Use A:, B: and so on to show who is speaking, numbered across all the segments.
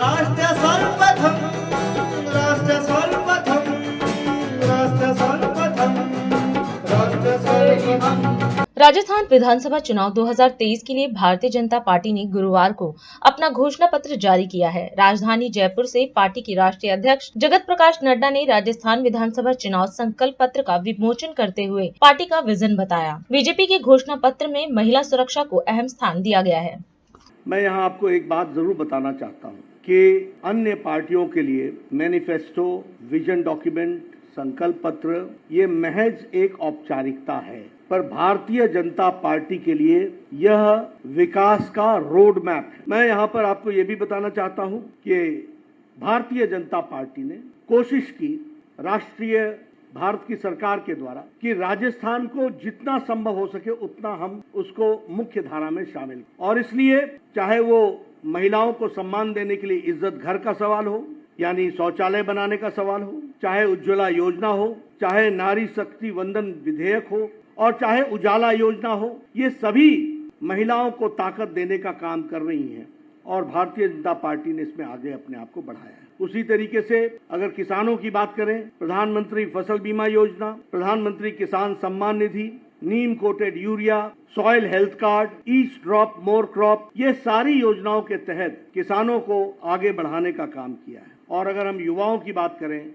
A: राष्ट्र सर्वप्रथम राष्ट्र सर्वप्रथम राष्ट्र सर्वप्रथम राष्ट्र सर्वप्रथम।
B: राजस्थान विधानसभा चुनाव 2023 के लिए भारतीय जनता पार्टी ने गुरुवार को अपना घोषणा पत्र जारी किया है। राजधानी जयपुर से पार्टी के राष्ट्रीय अध्यक्ष जगत प्रकाश नड्डा ने राजस्थान विधानसभा चुनाव संकल्प पत्र का विमोचन करते हुए पार्टी का विजन बताया। बीजेपी के घोषणा पत्र में महिला सुरक्षा को अहम स्थान दिया गया है।
C: मैं यहाँ आपको एक बात जरूर बताना चाहता हूँ कि अन्य पार्टियों के लिए मैनिफेस्टो, विजन डॉक्यूमेंट, संकल्प पत्र ये महज एक औपचारिकता है, पर भारतीय जनता पार्टी के लिए यह विकास का रोड मैप है। मैं यहाँ पर आपको ये भी बताना चाहता हूँ कि भारतीय जनता पार्टी ने कोशिश की राष्ट्रीय भारत की सरकार के द्वारा कि राजस्थान को जितना संभव हो सके उतना हम उसको मुख्य धारा में शामिल, और इसलिए चाहे वो महिलाओं को सम्मान देने के लिए इज्जत घर का सवाल हो, यानी शौचालय बनाने का सवाल हो, चाहे उज्ज्वला योजना हो, चाहे नारी शक्ति वंदन विधेयक हो, और चाहे उजाला योजना हो, ये सभी महिलाओं को ताकत देने का काम कर रही हैं और भारतीय जनता पार्टी ने इसमें आगे अपने आप को बढ़ाया है। उसी तरीके से अगर किसानों की बात करें, प्रधानमंत्री फसल बीमा योजना, प्रधानमंत्री किसान सम्मान निधि, neem coated urea, soil health card, each drop more crop, ये सारी योजनाओं के तहत किसानों को आगे बढ़ाने का काम किया है। और अगर हम युवाओं की बात करें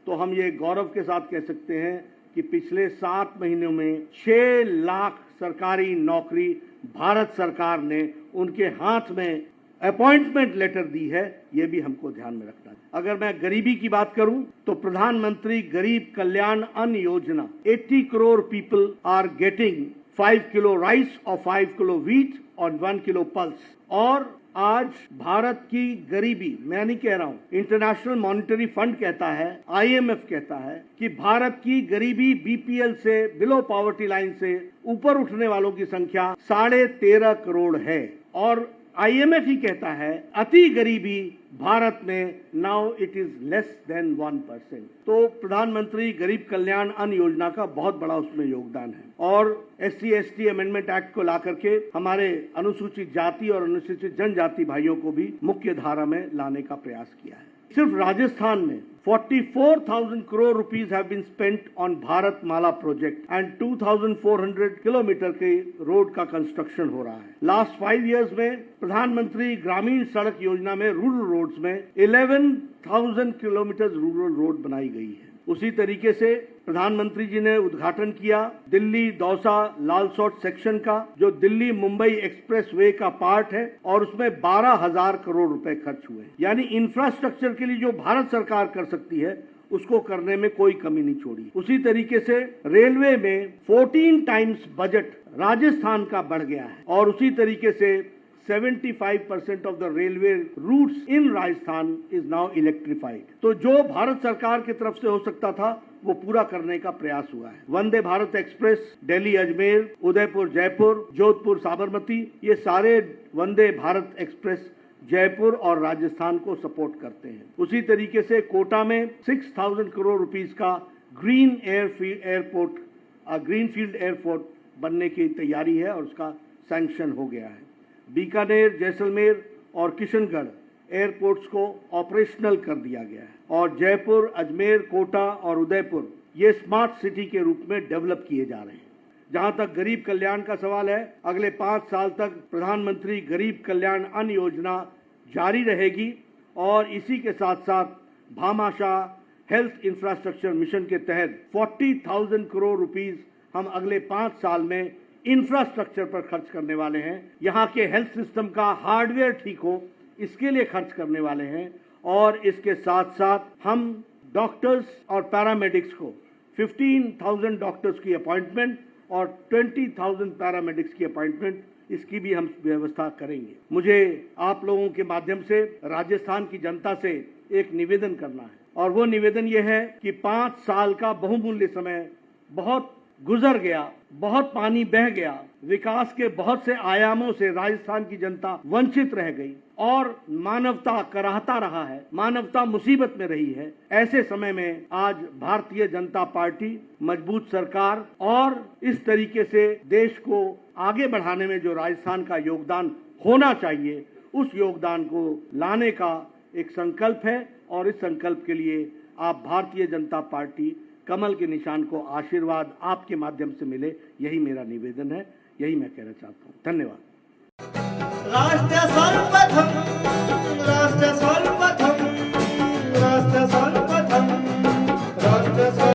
C: तो हम ये गौरव के साथ कह सकते हैं कि पिछले 7 महीनों में 6 लाख सरकारी नौकरी भारत सरकार ने उनके हाथ में अपॉइंटमेंट लेटर दी है, ये भी हमको ध्यान में रखना है। अगर मैं गरीबी की बात करूं तो प्रधानमंत्री गरीब कल्याण Anna Yojana, 80 crore people are getting 5 kilo rice और 5 किलो व्हीट और 1 किलो पल्स। और आज भारत की गरीबी, मैं नहीं कह रहा हूं, इंटरनेशनल मॉनेटरी फंड कहता है, IMF कहता है कि भारत की गरीबी BPL से, बिलो पॉवर्टी लाइन से ऊपर उठने वालों की संख्या 13.5 करोड़ है। और IMF ही कहता है अति गरीबी भारत में now it is less than 1%। तो प्रधानमंत्री गरीब कल्याण अन्न योजना का बहुत बड़ा उसमें योगदान है। और SC/ST अमेंडमेंट एक्ट को ला करके हमारे अनुसूचित जाति और अनुसूचित जनजाति भाइयों को भी मुख्य धारा में लाने का प्रयास किया है। सिर्फ राजस्थान में 44,000 crore rupees have been spent on Bharat Mala project and 2,400 kilometre के रोड का कंस्ट्रक्शन हो रहा है। लास्ट 5 इयर्स में प्रधानमंत्री ग्रामीण सड़क योजना में रूरल रोड्स में 11,000 किलोमीटर रूरल रोड बनाई गई है। उसी तरीके से प्रधानमंत्री जी ने उद्घाटन किया दिल्ली दौसा लालसोट सेक्शन का, जो दिल्ली मुंबई एक्सप्रेस वे का पार्ट है, और उसमें 12,000 करोड़ रुपए खर्च हुए। यानी इंफ्रास्ट्रक्चर के लिए जो भारत सरकार कर सकती है उसको करने में कोई कमी नहीं छोड़ी। उसी तरीके से रेलवे में 14 टाइम्स बजट राजस्थान का बढ़ गया है, और उसी तरीके से 75% of the railway routes in Rajasthan is now electrified। तो जो भारत सरकार की तरफ से हो सकता था वो पूरा करने का प्रयास हुआ है। वंदे भारत एक्सप्रेस दिल्ली अजमेर, उदयपुर जयपुर, जोधपुर साबरमती, ये सारे वंदे भारत एक्सप्रेस जयपुर और राजस्थान को सपोर्ट करते हैं। उसी तरीके से कोटा में 6,000 करोड़ रुपीस का ग्रीन फील्ड एयरपोर्ट बनने की तैयारी है और उसका सैंक्शन हो गया है। बीकानेर, जैसलमेर और किशनगढ़ एयरपोर्ट्स को ऑपरेशनल कर दिया गया है, और जयपुर, अजमेर, कोटा और उदयपुर ये स्मार्ट सिटी के रूप में डेवलप किए जा रहे हैं। जहां तक गरीब कल्याण का सवाल है, अगले 5 साल तक प्रधानमंत्री गरीब कल्याण अन्न योजना जारी रहेगी, और इसी के साथ साथ भामाशाह हेल्थ इंफ्रास्ट्रक्चर मिशन के तहत 40,000 करोड़ रुपीस हम अगले 5 साल में इंफ्रास्ट्रक्चर पर खर्च करने वाले हैं। यहाँ के हेल्थ सिस्टम का हार्डवेयर ठीक हो, इसके लिए खर्च करने वाले हैं। और इसके साथ साथ हम डॉक्टर्स और पैरामेडिक्स को 15,000 डॉक्टर्स की अपॉइंटमेंट और 20,000 पैरामेडिक्स की अपॉइंटमेंट, इसकी भी हम व्यवस्था करेंगे। मुझे आप लोगों के माध्यम से राजस्थान की जनता से एक निवेदन करना है, और वो निवेदन ये है कि 5 साल का बहुमूल्य समय बहुत गुजर गया, बहुत पानी बह गया, विकास के बहुत से आयामों से राजस्थान की जनता वंचित रह गई, और मानवता कराहता रहा है, मानवता मुसीबत में रही है। ऐसे समय में आज भारतीय जनता पार्टी, मजबूत सरकार और इस तरीके से देश को आगे बढ़ाने में जो राजस्थान का योगदान होना चाहिए, उस योगदान को लाने का एक संकल्प है और इस संकल्प के लिए आप भारतीय जनता पार्टी कमल के निशान को आशीर्वाद आपके माध्यम से मिले, यही मेरा निवेदन है, यही मैं कहना चाहता हूँ। धन्यवाद।
A: राष्ट्र सर्वप्रथम